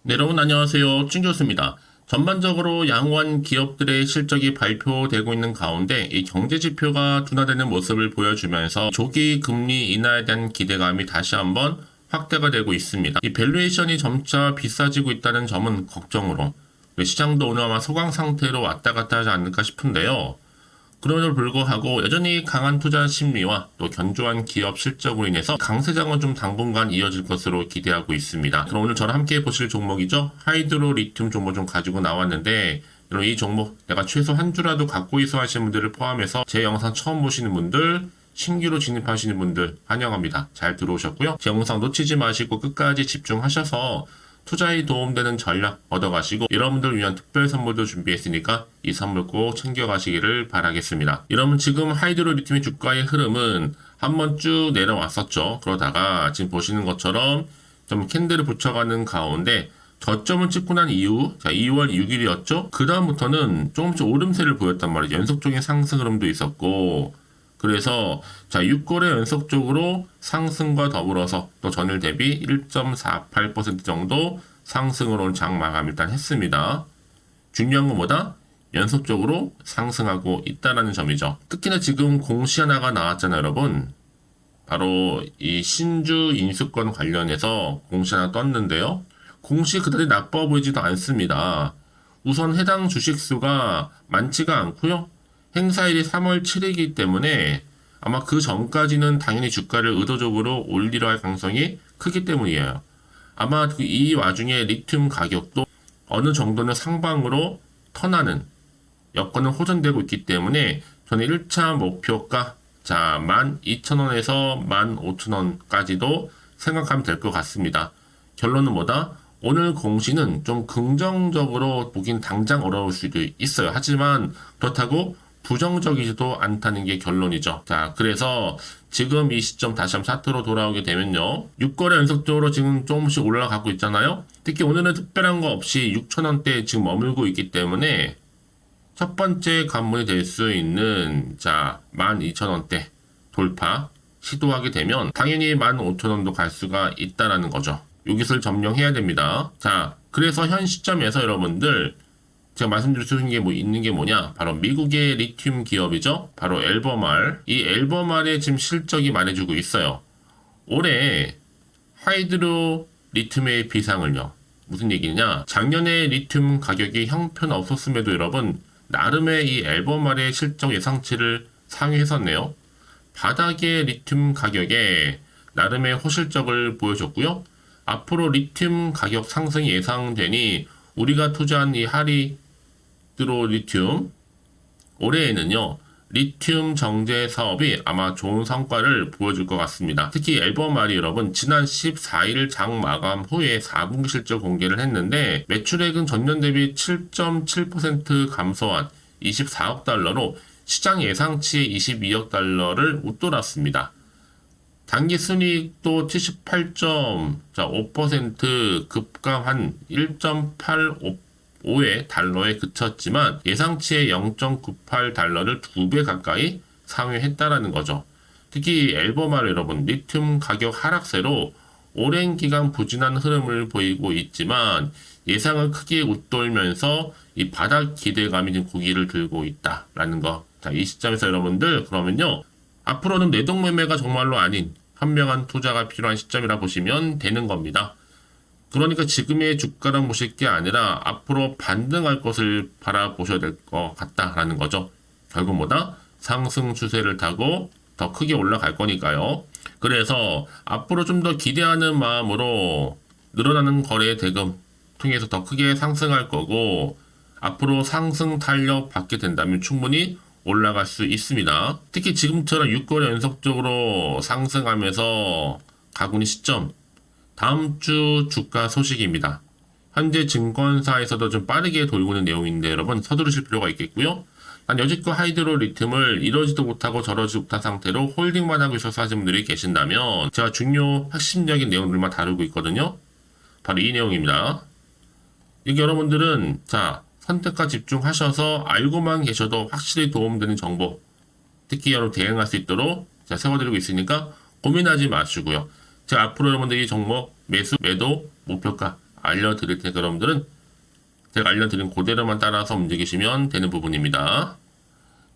네, 여러분 안녕하세요. 춘교수입니다. 전반적으로 양호한 기업들의 실적이 발표되고 있는 가운데 이 경제 지표가 둔화되는 모습을 보여주면서 조기 금리 인하에 대한 기대감이 다시 한번 확대가 되고 있습니다. 이 밸류에이션이 점차 비싸지고 있다는 점은 걱정으로 시장도 오늘 아마 소강 상태로 왔다 갔다 하지 않을까 싶은데요. 그럼에도 불구하고 여전히 강한 투자 심리와 또 견조한 기업 실적으로 인해서 강세장은 좀 당분간 이어질 것으로 기대하고 있습니다. 그럼 오늘 저랑 함께 보실 종목이죠. 하이드로 리튬 종목 좀 가지고 나왔는데 여러분 이 종목 내가 최소 한 주라도 갖고 있어 하시는 분들을 포함해서 제 영상 처음 보시는 분들, 신규로 진입하시는 분들 환영합니다. 잘 들어오셨고요. 제 영상 놓치지 마시고 끝까지 집중하셔서 투자에 도움되는 전략 얻어가시고 여러분들 위한 특별 선물도 준비했으니까 이 선물 꼭 챙겨가시기를 바라겠습니다. 여러분 지금 하이드로 리튬의 주가의 흐름은 한번 쭉 내려왔었죠. 그러다가 지금 보시는 것처럼 좀 캔들을 붙여가는 가운데 저점을 찍고 난 이후 2월 6일이었죠. 그 다음부터는 조금씩 오름세를 보였단 말이죠. 연속적인 상승 흐름도 있었고 그래서 6거래 연속적으로 상승과 더불어서 또 전일 대비 1.48% 정도 상승으로 장 마감 일단 했습니다. 중요한 건 뭐다? 연속적으로 상승하고 있다라는 점이죠. 특히나 지금 공시 하나가 나왔잖아요, 여러분. 바로 이 신주 인수권 관련해서 공시 하나 떴는데요. 공시 그다지 나빠 보이지도 않습니다. 우선 해당 주식수가 많지가 않고요. 행사일이 3월 7일이기 때문에 아마 그 전까지는 당연히 주가를 의도적으로 올리려 할 가능성이 크기 때문이에요. 아마 이 와중에 리튬 가격도 어느 정도는 상방으로 턴하는 여건은 호전되고 있기 때문에 저는 1차 목표가 12,000원에서 15,000원까지도 생각하면 될 것 같습니다. 결론은 뭐다? 오늘 공시는 좀 긍정적으로 보긴 당장 어려울 수도 있어요. 하지만 그렇다고 부정적이지도 않다는 게 결론이죠. 자, 그래서 지금 이 시점 다시 한번 차트로 돌아오게 되면요. 6거래 연속적으로 지금 조금씩 올라가고 있잖아요. 특히 오늘은 특별한 거 없이 6,000원대 지금 머물고 있기 때문에 첫 번째 관문이 될 수 있는 12,000원대 돌파 시도하게 되면 당연히 15,000원도 갈 수가 있다라는 거죠. 여기서 점령해야 됩니다. 자, 그래서 현 시점에서 여러분들 제가 말씀드릴 수 있는 게 있는 게 뭐냐? 바로 미국의 리튬 기업이죠. 바로 엘버말. 이 엘버말의 지금 실적이 말해주고 있어요. 올해 하이드로 리튬의 비상을요. 무슨 얘기냐? 작년에 리튬 가격이 형편없었음에도 여러분 나름의 이 엘버말의 실적 예상치를 상회했었네요. 바닥의 리튬 가격에 나름의 호실적을 보여줬고요. 앞으로 리튬 가격 상승이 예상되니 우리가 투자한 이 하이드로 리튬 올해에는요 리튬 정제 사업이 아마 좋은 성과를 보여줄 것 같습니다. 특히 엘버말이 여러분 지난 14일 장 마감 후에 4분기 실적 공개를 했는데 매출액은 전년 대비 7.7% 감소한 24억 달러로 시장 예상치의 22억 달러를 웃돌았습니다. 단기 순이익도 78.5% 급감한 1.85의 달러에 그쳤지만 예상치의 0.98달러를 2배 가까이 상회했다라는 거죠. 특히 엘버말 여러분 리튬 가격 하락세로 오랜 기간 부진한 흐름을 보이고 있지만 예상을 크게 웃돌면서 이 바닥 기대감이 지금 고기를 들고 있다라는 거. 자, 이 시점에서 여러분들 그러면요. 앞으로는 내동 매매가 정말로 아닌 현명한 투자가 필요한 시점이라 보시면 되는 겁니다. 그러니까 지금의 주가랑 보실 게 아니라 앞으로 반등할 것을 바라보셔야 될 것 같다라는 거죠. 결국 뭐다? 상승 추세를 타고 더 크게 올라갈 거니까요. 그래서 앞으로 좀 더 기대하는 마음으로 늘어나는 거래 대금 통해서 더 크게 상승할 거고 앞으로 상승 탄력 받게 된다면 충분히 올라갈 수 있습니다. 특히 지금처럼 6거래 연속적으로 상승하면서 가고 있는 시점 다음 주 주가 소식입니다. 현재 증권사에서도 좀 빠르게 돌고 있는 내용인데 여러분 서두르실 필요가 있겠고요. 난 여지껏 하이드로 리튬을 이러지도 못하고 저러지도 못한 상태로 홀딩만 하고 있어서 하시는 분들이 계신다면 제가 중요 핵심적인 내용들만 다루고 있거든요. 바로 이 내용입니다. 이게 여러분들은 선택과 집중하셔서 알고만 계셔도 확실히 도움되는 정보 특히 여러분 대응할 수 있도록 제가 세워드리고 있으니까 고민하지 마시고요. 제가 앞으로 여러분들이 종목 매수, 매도, 목표가 알려드릴 테니까 여러분들은 제가 알려드린 그대로만 따라서 움직이시면 되는 부분입니다.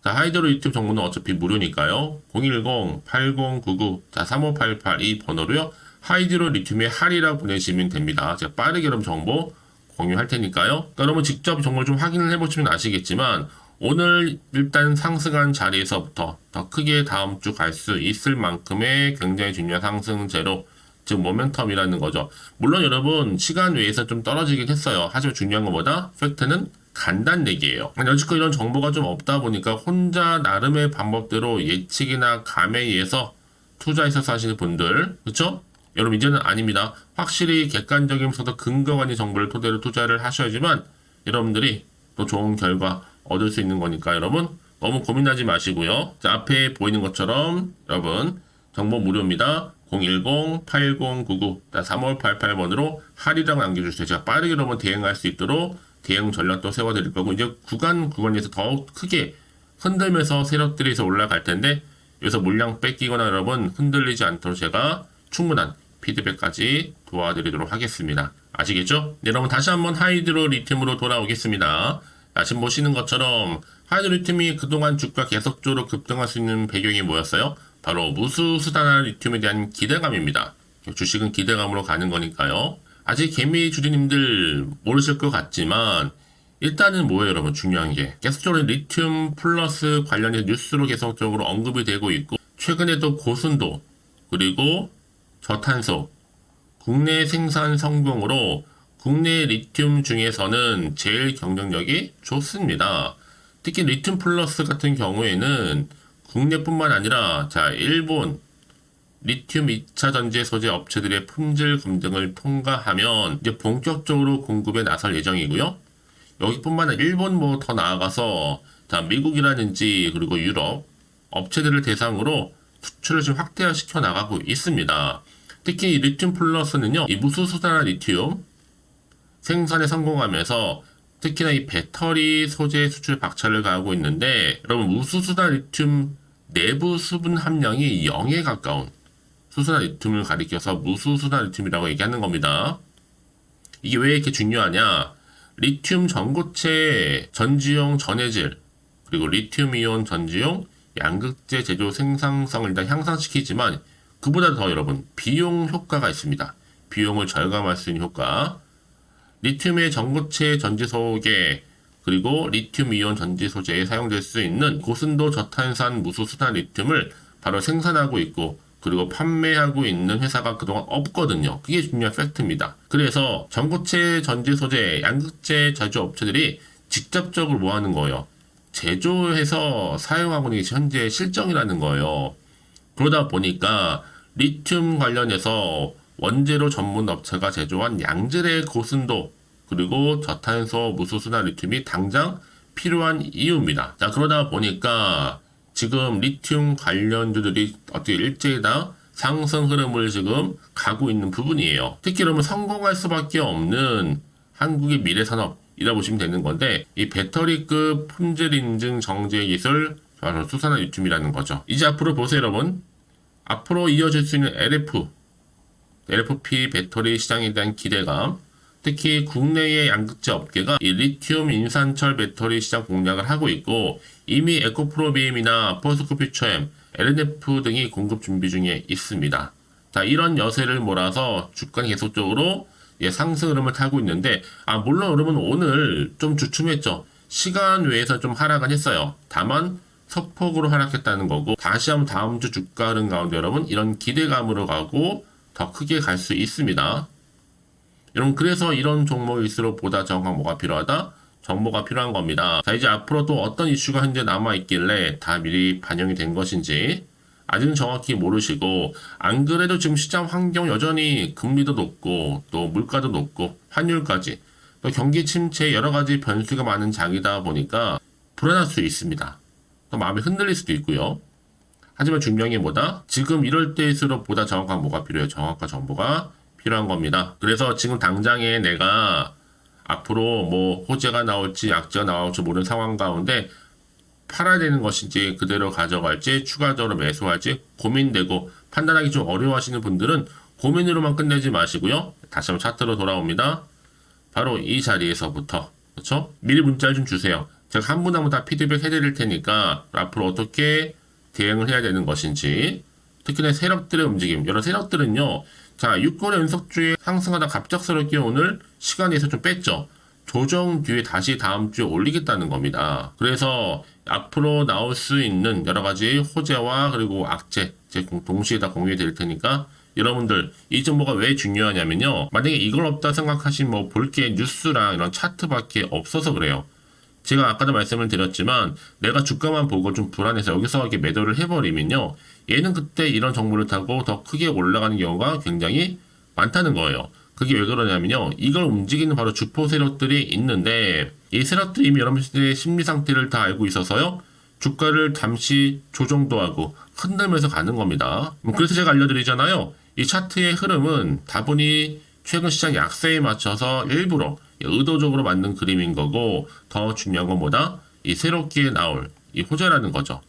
자, 하이드로 리튬 정보는 어차피 무료니까요. 010-8099, 자, 3588 이 번호로요. 하이드로 리튬의 할이라고 보내시면 됩니다. 제가 빠르게 여러분 정보 공유할 테니까요. 여러분 직접 정보를 좀 확인을 해보시면 아시겠지만 오늘 일단 상승한 자리에서부터 더 크게 다음 주 갈 수 있을 만큼의 굉장히 중요한 상승제로, 즉 모멘텀이라는 거죠. 물론 여러분 시간 외에서 좀 떨어지긴 했어요. 하지만 중요한 것보다 팩트는 간단 얘기예요. 여지껏 이런 정보가 좀 없다 보니까 혼자 나름의 방법대로 예측이나 감에 의해서 투자해서 하시는 분들, 그렇죠? 여러분 이제는 아닙니다. 확실히 객관적이면서도 근거가 있는 정보를 토대로 투자를 하셔야지만 여러분들이 또 좋은 결과 얻을 수 있는 거니까 여러분 너무 고민하지 마시고요. 자, 앞에 보이는 것처럼 여러분 정보 무료입니다. 010-8099-3588번으로 할이라고 남겨주세요. 제가 빠르게 여러분 대응할 수 있도록 대응 전략도 세워드릴 거고, 이제 구간에서 더욱 크게 흔들면서 세력들이 올라갈 텐데 여기서 물량 뺏기거나 여러분 흔들리지 않도록 제가 충분한 피드백까지 도와드리도록 하겠습니다. 아시겠죠? 네, 여러분 다시 한번 하이드로 리튬으로 돌아오겠습니다. 지금 보시는 것처럼 하이드로 리튬이 그동안 주가 계속적으로 급등할 수 있는 배경이 뭐였어요? 바로 무수수단화 리튬에 대한 기대감입니다. 주식은 기대감으로 가는 거니까요. 아직 개미 주주님들 모르실 것 같지만 일단은 뭐예요 여러분, 중요한 게 계속적으로 리튬 플러스 관련해서 뉴스로 계속적으로 언급이 되고 있고, 최근에도 고순도 그리고 저탄소 국내 생산 성공으로 국내 리튬 중에서는 제일 경쟁력이 좋습니다. 특히 리튬 플러스 같은 경우에는 국내뿐만 아니라 자, 일본 리튬 2차 전지 소재 업체들의 품질 검증을 통과하면 이제 본격적으로 공급에 나설 예정이고요. 여기뿐만 아니라 일본 뭐 더 나아가서 자, 미국이라든지 그리고 유럽 업체들을 대상으로 수출을 지금 확대시켜 나가고 있습니다. 특히 리튬 플러스는요, 이 무수수단화 리튬 생산에 성공하면서 특히나 이 배터리 소재 수출 박차를 가하고 있는데, 여러분 무수수단화 리튬 내부 수분 함량이 0에 가까운 수수단 리튬을 가리켜서 무수수단 리튬이라고 얘기하는 겁니다. 이게 왜 이렇게 중요하냐? 리튬 전고체 전지용 전해질 그리고 리튬 이온 전지용 양극재 제조 생산성을 일단 향상시키지만 그보다 더 여러분 비용 효과가 있습니다. 비용을 절감할 수 있는 효과. 리튬의 전고체 전지 소재 그리고 리튬 이온 전지 소재에 사용될 수 있는 고순도 저탄산 무수수단 리튬을 바로 생산하고 있고 그리고 판매하고 있는 회사가 그동안 없거든요. 그게 중요한 팩트입니다. 그래서 전고체 전지 소재 양극재 제조 업체들이 직접적으로 뭐 하는 거예요? 제조해서 사용하고 있는 게 현재 실정이라는 거예요. 그러다 보니까 리튬 관련해서 원재료 전문 업체가 제조한 양질의 고순도 그리고 저탄소 무수수단 리튬이 당장 필요한 이유입니다. 자, 그러다 보니까 지금 리튬 관련주들이 어떻게 일제히다 상승 흐름을 지금 가고 있는 부분이에요. 특히 여러분 성공할 수밖에 없는 한국의 미래 산업이라 보시면 되는 건데, 이 배터리급 품질 인증 정제 기술 바로 수산화 리튬이라는 거죠. 이제 앞으로 보세요 여러분. 앞으로 이어질 수 있는 LFP 배터리 시장에 대한 기대감, 특히 국내의 양극재 업계가 이 리튬 인산철 배터리 시장 공략을 하고 있고, 이미 에코프로비엠이나 포스코퓨처엠, LNF 등이 공급 준비 중에 있습니다. 자, 이런 여세를 몰아서 주가는 계속적으로 상승 흐름을 타고 있는데, 물론 여러분 오늘 좀 주춤했죠. 시간 외에서 좀 하락은 했어요. 다만 소폭으로 하락했다는 거고, 다시 한번 다음 주 주가 흐름 가운데 여러분 이런 기대감으로 가고 더 크게 갈 수 있습니다. 여러분 그래서 이런 종목일수록 보다 정확한 뭐가 필요하다? 정보가 필요한 겁니다. 자, 이제 앞으로 또 어떤 이슈가 현재 남아있길래 다 미리 반영이 된 것인지 아직은 정확히 모르시고, 안 그래도 지금 시장 환경 여전히 금리도 높고 또 물가도 높고 환율까지 또 경기 침체 여러 가지 변수가 많은 장이다 보니까 불안할 수 있습니다. 또 마음이 흔들릴 수도 있고요. 하지만 중요한 게 뭐다? 지금 이럴 때일수록 보다 정확한 뭐가 필요해요? 정확한 정보가 필요한 겁니다. 그래서 지금 당장에 내가 앞으로 뭐 호재가 나올지 약재가 나올지 모르는 상황 가운데 팔아야 되는 것인지 그대로 가져갈지 추가적으로 매수할지 고민되고 판단하기 좀 어려워하시는 분들은 고민으로만 끝내지 마시고요. 다시 한번 차트로 돌아옵니다. 바로 이 자리에서부터, 그렇죠? 미리 문자를 좀 주세요. 제가 한 분 한 분 다 피드백 해드릴 테니까 앞으로 어떻게 대응을 해야 되는 것인지, 특히나 세력들의 움직임. 여러 세력들은요, 자, 6거래 연속주에 상승하다 갑작스럽게 오늘 시간에서 좀 뺐죠. 조정 뒤에 다시 다음 주에 올리겠다는 겁니다. 그래서 앞으로 나올 수 있는 여러 가지 호재와 그리고 악재, 동시에 다 공유해 드릴 테니까 여러분들 이 정보가 왜 중요하냐면요. 만약에 이걸 없다 생각하시면 뭐 볼 게 뉴스랑 이런 차트밖에 없어서 그래요. 제가 아까도 말씀을 드렸지만 내가 주가만 보고 좀 불안해서 여기서 이렇게 매도를 해버리면요. 얘는 그때 이런 정보를 타고 더 크게 올라가는 경우가 굉장히 많다는 거예요. 그게 왜 그러냐면요. 이걸 움직이는 바로 주포 세력들이 있는데 이 세력들이 이미 여러분들의 심리 상태를 다 알고 있어서요. 주가를 잠시 조정도 하고 흔들면서 가는 겁니다. 그래서 제가 알려드리잖아요. 이 차트의 흐름은 다분히 최근 시장 약세에 맞춰서 일부러 의도적으로 만든 그림인 거고 더 중요한 건 뭐다? 이 새롭게 나올 이 호재라는 거죠.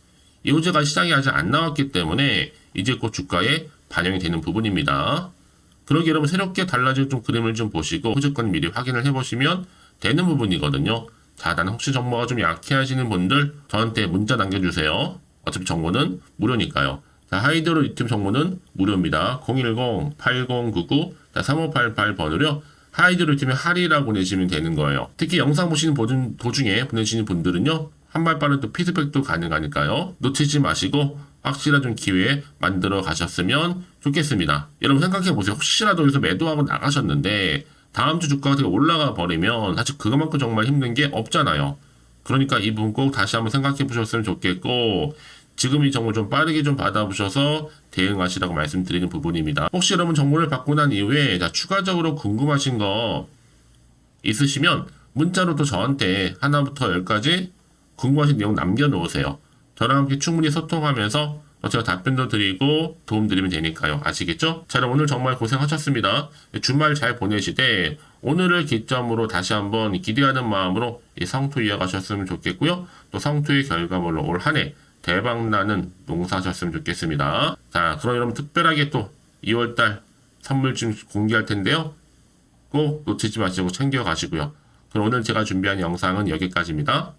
이 호재가 시장에 아직 안 나왔기 때문에 이제 곧 주가에 반영이 되는 부분입니다. 그러기 여러분 새롭게 달라질 좀 그림을 좀 보시고 호재권 미리 확인을 해보시면 되는 부분이거든요. 자, 나는 혹시 정보가 좀 약해 하시는 분들 저한테 문자 남겨주세요. 어차피 정보는 무료니까요. 자, 하이드로 리튬 정보는 무료입니다. 010-8099-3588 번호로 하이드로 리튬의 할이라고 보내시면 되는 거예요. 특히 영상 보시는 도중에 보내시는 분들은요. 한 발 빠른 또 피드백도 가능하니까요. 놓치지 마시고 확실한 좀 기회 만들어 가셨으면 좋겠습니다. 여러분 생각해 보세요. 혹시라도 여기서 매도하고 나가셨는데 다음 주 주가가 되게 올라가 버리면 사실 그것만큼 정말 힘든 게 없잖아요. 그러니까 이 부분 꼭 다시 한번 생각해 보셨으면 좋겠고 지금 이 정보 좀 빠르게 좀 받아보셔서 대응하시라고 말씀드리는 부분입니다. 혹시 여러분 정보를 받고 난 이후에 추가적으로 궁금하신 거 있으시면 문자로 또 저한테 하나부터 10까지 궁금하신 내용 남겨놓으세요. 저랑 함께 충분히 소통하면서 제가 답변도 드리고 도움 드리면 되니까요. 아시겠죠? 자, 오늘 정말 고생하셨습니다. 주말 잘 보내시되 오늘을 기점으로 다시 한번 기대하는 마음으로 이 성투 이어가셨으면 좋겠고요. 또 성투의 결과물로 올 한 해 대박나는 농사하셨으면 좋겠습니다. 자, 그럼 여러분 특별하게 또 2월달 선물 좀 공개할 텐데요. 꼭 놓치지 마시고 챙겨 가시고요. 그럼 오늘 제가 준비한 영상은 여기까지입니다.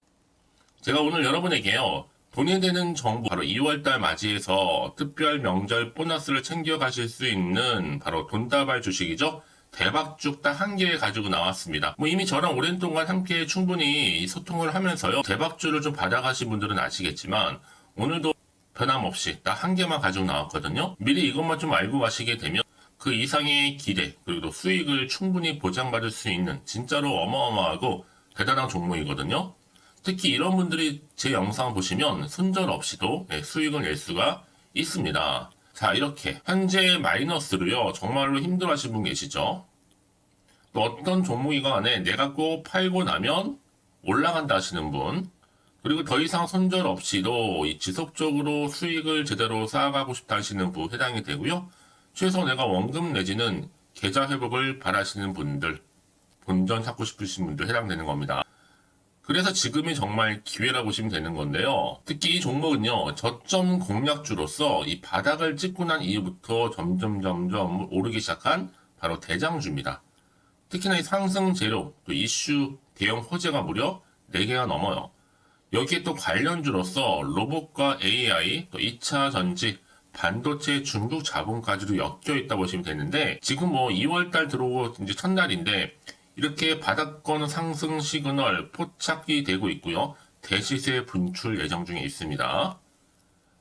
제가 오늘 여러분에게요. 돈이 되는 정보, 바로 2월달 맞이해서 특별 명절 보너스를 챙겨 가실 수 있는 바로 돈다발 주식이죠. 대박죽 딱 한 개 가지고 나왔습니다. 뭐 이미 저랑 오랜 동안 함께 충분히 소통을 하면서요. 대박주를 좀 받아가신 분들은 아시겠지만 오늘도 변함없이 딱 한 개만 가지고 나왔거든요. 미리 이것만 좀 알고 가시게 되면 그 이상의 기대 그리고 수익을 충분히 보장받을 수 있는 진짜로 어마어마하고 대단한 종목이거든요. 특히 이런 분들이 제 영상 보시면 손절 없이도 수익을 낼 수가 있습니다. 자, 이렇게 현재 마이너스로요. 정말로 힘들어하시는 분 계시죠? 또 어떤 종목이간에 내가 꼭 팔고 나면 올라간다 하시는 분, 그리고 더 이상 손절 없이도 지속적으로 수익을 제대로 쌓아가고 싶다 하시는 분 해당이 되고요. 최소 내가 원금 내지는 계좌 회복을 바라시는 분들, 본전 찾고 싶으신 분들 해당되는 겁니다. 그래서 지금이 정말 기회라고 보시면 되는 건데요. 특히 이 종목은요, 저점 공략주로서 이 바닥을 찍고 난 이후부터 점점 오르기 시작한 바로 대장주입니다. 특히나 이 상승 재료, 또 이슈, 대형 호재가 무려 4개가 넘어요. 여기에 또 관련주로서 로봇과 AI, 또 2차 전지, 반도체 중국 자본까지도 엮여 있다 보시면 되는데, 지금 뭐 2월달 들어오고 이제 첫날인데, 이렇게 바닥권 상승 시그널 포착이 되고 있고요. 대시세 분출 예정 중에 있습니다.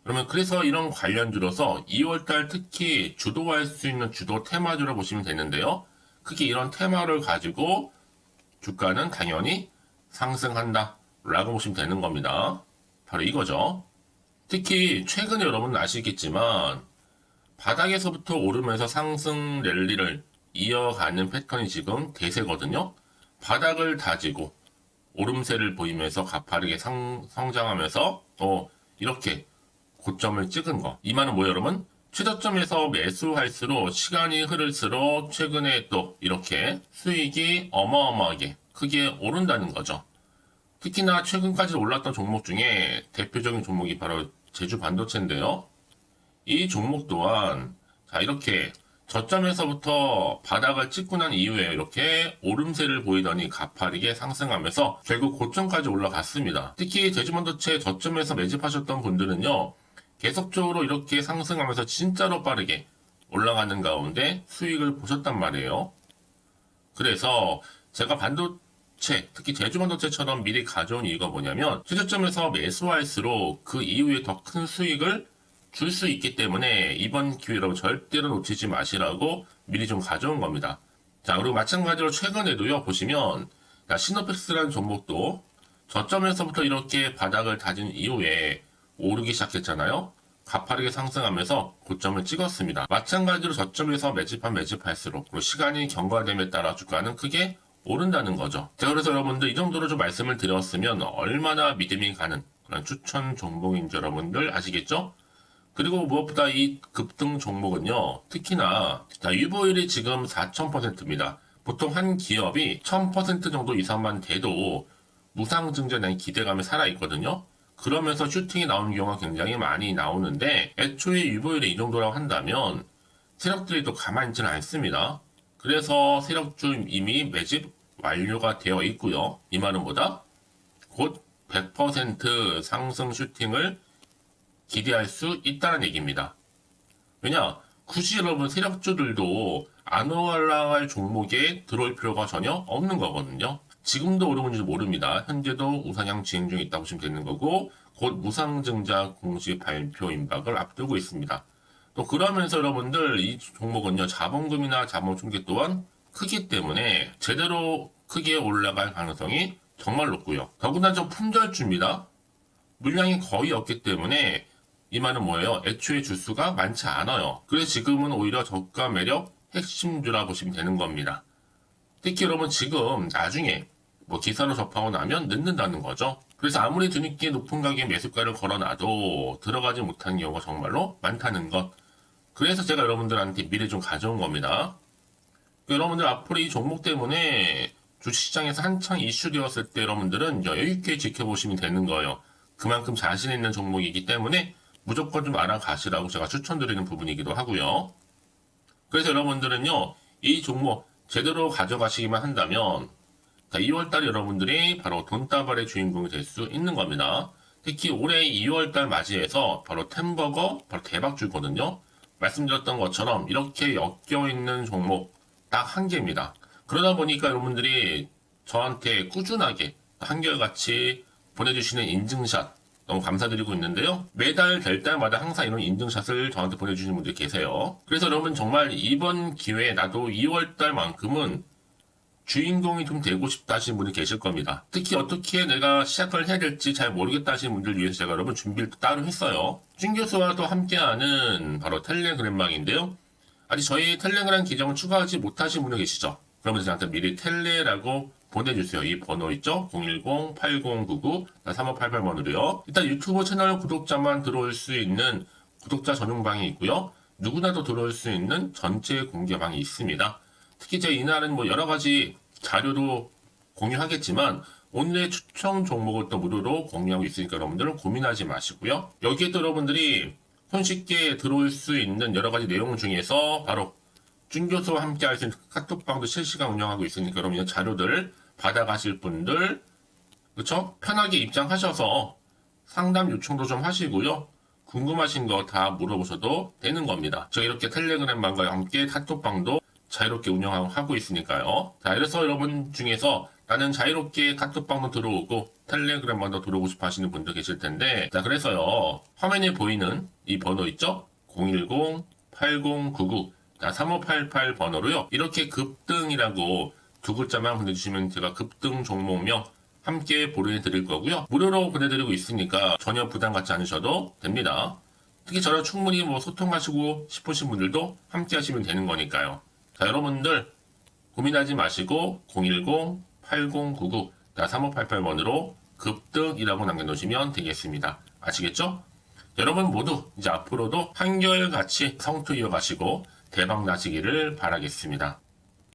그러면 그래서 이런 관련주로서 2월달 특히 주도할 수 있는 주도 테마주로 보시면 되는데요. 크게 이런 테마를 가지고 주가는 당연히 상승한다 라고 보시면 되는 겁니다. 바로 이거죠. 특히 최근에 여러분 아시겠지만 바닥에서부터 오르면서 상승 랠리를 이어가는 패턴이 지금 대세거든요. 바닥을 다지고 오름세를 보이면서 가파르게 성장하면서 또 이렇게 고점을 찍은 거. 이 말은 뭐예요, 여러분? 최저점에서 매수할수록 시간이 흐를수록 최근에 또 이렇게 수익이 어마어마하게 크게 오른다는 거죠. 특히나 최근까지 올랐던 종목 중에 대표적인 종목이 바로 제주 반도체인데요. 이 종목 또한 자 이렇게 저점에서부터 바닥을 찍고 난 이후에 이렇게 오름세를 보이더니 가파르게 상승하면서 결국 고점까지 올라갔습니다. 특히 제주반도체 저점에서 매집하셨던 분들은요, 계속적으로 이렇게 상승하면서 진짜로 빠르게 올라가는 가운데 수익을 보셨단 말이에요. 그래서 제가 반도체, 특히 제주반도체처럼 미리 가져온 이유가 뭐냐면 최저점에서 매수할수록 그 이후에 더 큰 수익을 줄 수 있기 때문에 이번 기회로 절대로 놓치지 마시라고 미리 좀 가져온 겁니다. 자, 그리고 마찬가지로 최근에도요, 보시면 시노펙스라는 종목도 저점에서부터 이렇게 바닥을 다진 이후에 오르기 시작했잖아요. 가파르게 상승하면서 고점을 찍었습니다. 마찬가지로 저점에서 매집할수록 그리고 시간이 경과됨에 따라 주가는 크게 오른다는 거죠. 자, 그래서 여러분들 이 정도로 좀 말씀을 드렸으면 얼마나 믿음이 가는 그런 추천 종목인지 여러분들 아시겠죠? 그리고 무엇보다 이 급등 종목은요, 특히나 유보율이 지금 4000%입니다. 보통 한 기업이 1000% 정도 이상만 돼도 무상증자에 대한 기대감이 살아있거든요. 그러면서 슈팅이 나오는 경우가 굉장히 많이 나오는데, 애초에 유보율이 이 정도라고 한다면 세력들이 또 가만히 있지는 않습니다. 그래서 세력주 이미 매집 완료가 되어 있고요. 이 말은 뭐다? 곧 100% 상승 슈팅을 기대할 수 있다는 얘기입니다. 왜냐? 굳이 여러분 세력주들도 안 올라갈 종목에 들어올 필요가 전혀 없는 거거든요. 지금도 오르는지 모릅니다. 현재도 우상향 진행 중에 있다고 보시면 되는 거고, 곧 무상증자 공식 발표 임박을 앞두고 있습니다. 또 그러면서 여러분들 이 종목은요, 자본금이나 자본 충격 또한 크기 때문에 제대로 크게 올라갈 가능성이 정말 높고요. 더구나 좀 품절주입니다. 물량이 거의 없기 때문에 이 말은 뭐예요? 애초에 주수가 많지 않아요. 그래서 지금은 오히려 저가 매력 핵심주라 보시면 되는 겁니다. 특히 여러분 지금 나중에 기사로 접하고 나면 늦는다는 거죠. 그래서 아무리 뒤늦게 높은 가격에 매수가를 걸어놔도 들어가지 못하는 경우가 정말로 많다는 것. 그래서 제가 여러분들한테 미리 좀 가져온 겁니다. 여러분들 앞으로 이 종목 때문에 주식시장에서 한창 이슈되었을 때 여러분들은 여유있게 지켜보시면 되는 거예요. 그만큼 자신 있는 종목이기 때문에 무조건 좀 알아가시라고 제가 추천드리는 부분이기도 하고요. 그래서 여러분들은요, 이 종목 제대로 가져가시기만 한다면 2월달에 여러분들이 바로 돈다발의 주인공이 될 수 있는 겁니다. 특히 올해 2월달 맞이해서 바로 템버거 바로 대박주거든요. 말씀드렸던 것처럼 이렇게 엮여있는 종목 딱 한 개입니다. 그러다 보니까 여러분들이 저한테 꾸준하게 한결같이 보내주시는 인증샷 너무 감사드리고 있는데요. 매달 될 때마다 항상 이런 인증샷을 저한테 보내주시는 분들이 계세요. 그래서 여러분 정말 이번 기회에 나도 2월달만큼은 주인공이 좀 되고 싶다 하시는 분이 계실 겁니다. 특히 어떻게 내가 시작을 해야 될지 잘 모르겠다 하시는 분들 위해서 제가 여러분 준비를 따로 했어요. 준 교수와도 함께하는 바로 텔레그램방인데요. 아직 저희 텔레그램 계정을 추가하지 못하신 분이 계시죠? 그러면 저한테 미리 텔레라고 보내주세요. 이 번호 있죠? 010-8099-3588번으로요. 일단 유튜브 채널 구독자만 들어올 수 있는 구독자 전용방이 있고요. 누구나도 들어올 수 있는 전체 공개방이 있습니다. 특히 제가 이날은 여러 가지 자료도 공유하겠지만 오늘의 추천 종목을 또 무료로 공유하고 있으니까 여러분들은 고민하지 마시고요. 여기에 또 여러분들이 손쉽게 들어올 수 있는 여러 가지 내용 중에서 바로 준교수와 함께 할 수 있는 카톡방도 실시간 운영하고 있으니까 여러분 자료들 받아가실 분들 그쵸? 편하게 입장하셔서 상담 요청도 좀 하시고요. 궁금하신 거 다 물어보셔도 되는 겁니다. 제가 이렇게 텔레그램방과 함께 카톡방도 자유롭게 운영하고 있으니까요. 자, 그래서 여러분 중에서 나는 자유롭게 카톡방도 들어오고 텔레그램방도 들어오고 싶어 하시는 분들 계실 텐데, 자, 그래서요, 화면에 보이는 이 번호 있죠? 010-8099-3588 번호로요, 이렇게 급등이라고 두 글자만 보내주시면 제가 급등 종목명 함께 보내드릴 거고요. 무료로 보내드리고 있으니까 전혀 부담 갖지 않으셔도 됩니다. 특히 저랑 충분히 소통하시고 싶으신 분들도 함께 하시면 되는 거니까요. 자, 여러분들 고민하지 마시고 010-8099-3588번으로 급등이라고 남겨놓으시면 되겠습니다. 아시겠죠? 여러분 모두 이제 앞으로도 한결같이 성투 이어가시고 대박 나시기를 바라겠습니다.